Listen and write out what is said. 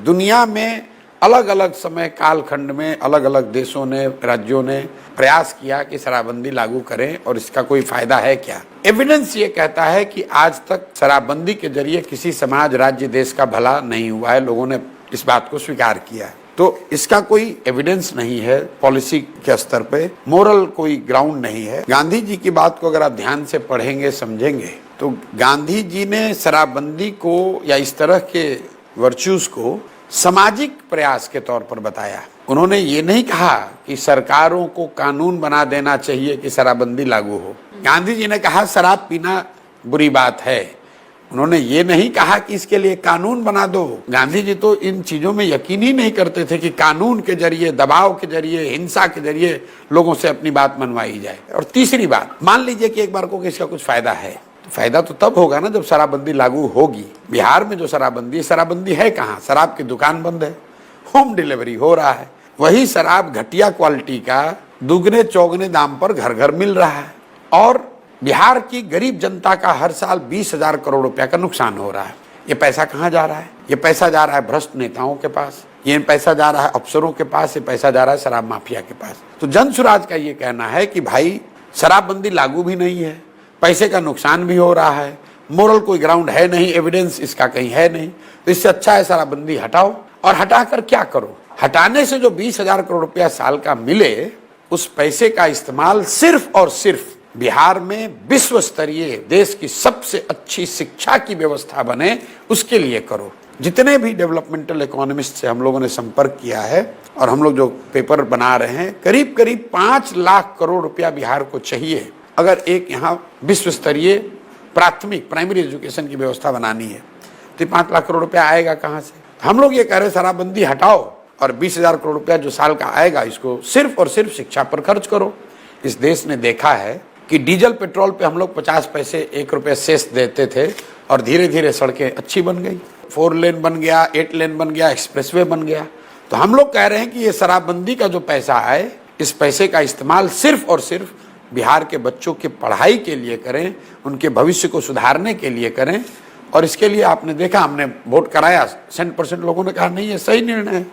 दुनिया में अलग अलग समय कालखंड में अलग अलग देशों ने, राज्यों ने प्रयास किया कि शराबबंदी लागू करें और इसका कोई फायदा है क्या। एविडेंस ये कहता है कि आज तक शराबबंदी के जरिए किसी समाज, राज्य, देश का भला नहीं हुआ है। लोगों ने इस बात को स्वीकार किया है। तो इसका कोई एविडेंस नहीं है, पॉलिसी के स्तर पे मोरल कोई ग्राउंड नहीं है। गांधी जी की बात को अगर आप ध्यान से पढ़ेंगे, समझेंगे, तो गांधी जी ने शराबबंदी को या इस तरह के वर्च्यूज को सामाजिक प्रयास के तौर पर बताया। उन्होंने ये नहीं कहा कि सरकारों को कानून बना देना चाहिए कि शराबबंदी लागू हो। गांधी जी ने कहा शराब पीना बुरी बात है। उन्होंने ये नहीं कहा कि इसके लिए कानून बना दो। गांधी जी तो इन चीजों में यकीन ही नहीं करते थे कि कानून के जरिए, दबाव के जरिए, हिंसा के जरिए लोगों से अपनी बात मनवाई जाए। और तीसरी बात, मान लीजिए कि एक बार को इसका कुछ फायदा है, तो फायदा तो तब होगा ना जब शराबबंदी लागू होगी। बिहार में जो शराबबंदी है कहाँ? शराब की दुकान बंद है, होम डिलीवरी हो रहा है। वही शराब घटिया क्वालिटी का दुगने चौगने दाम पर घर घर मिल रहा है। और बिहार की गरीब जनता का हर साल 20,000 करोड़ रुपया का नुकसान हो रहा है। ये पैसा कहाँ जा रहा है? ये पैसा जा रहा है भ्रष्ट नेताओं के पास, ये पैसा जा रहा है अफसरों के पास, ये पैसा जा रहा है शराब माफिया के पास। तो जन सुराज का ये कहना है कि भाई शराबबंदी लागू भी नहीं है, पैसे का नुकसान भी हो रहा है, मोरल कोई ग्राउंड है नहीं, एविडेंस इसका कहीं है नहीं। तो इससे अच्छा है शराबबंदी हटाओ। और हटाकर क्या करो? हटाने से जो 20,000 करोड़ रुपया साल का मिले, उस पैसे का इस्तेमाल सिर्फ और सिर्फ बिहार में विश्व स्तरीय, देश की सबसे अच्छी शिक्षा की व्यवस्था बने, उसके लिए करो। जितने भी डेवलपमेंटल इकोनॉमिस्ट से हम लोगों ने संपर्क किया है और हम लोग जो पेपर बना रहे हैं, करीब करीब 5 लाख करोड़ रुपया बिहार को चाहिए अगर एक यहाँ विश्व स्तरीय प्राथमिक प्राइमरी एजुकेशन की व्यवस्था बनानी है। तो 5 लाख करोड़ रुपया आएगा कहाँ से? हम लोग ये कह रहे शराबबंदी हटाओ और 20,000 करोड़ रुपया जो साल का आएगा इसको सिर्फ और सिर्फ शिक्षा पर खर्च करो। इस देश ने देखा है कि डीजल पेट्रोल पे हम लोग 50 पैसे 1 रुपये सेस देते थे और धीरे धीरे सड़कें अच्छी बन गई, 4 लेन बन गया, 8 लेन बन गया, एक्सप्रेसवे बन गया। तो हम लोग कह रहे हैं कि ये शराबबंदी का जो पैसा आए, इस पैसे का इस्तेमाल सिर्फ और सिर्फ बिहार के बच्चों की पढ़ाई के लिए करें, उनके भविष्य को सुधारने के लिए करें। और इसके लिए आपने देखा, हमने वोट कराया, 100% लोगों ने कहा नहीं, ये सही निर्णय है।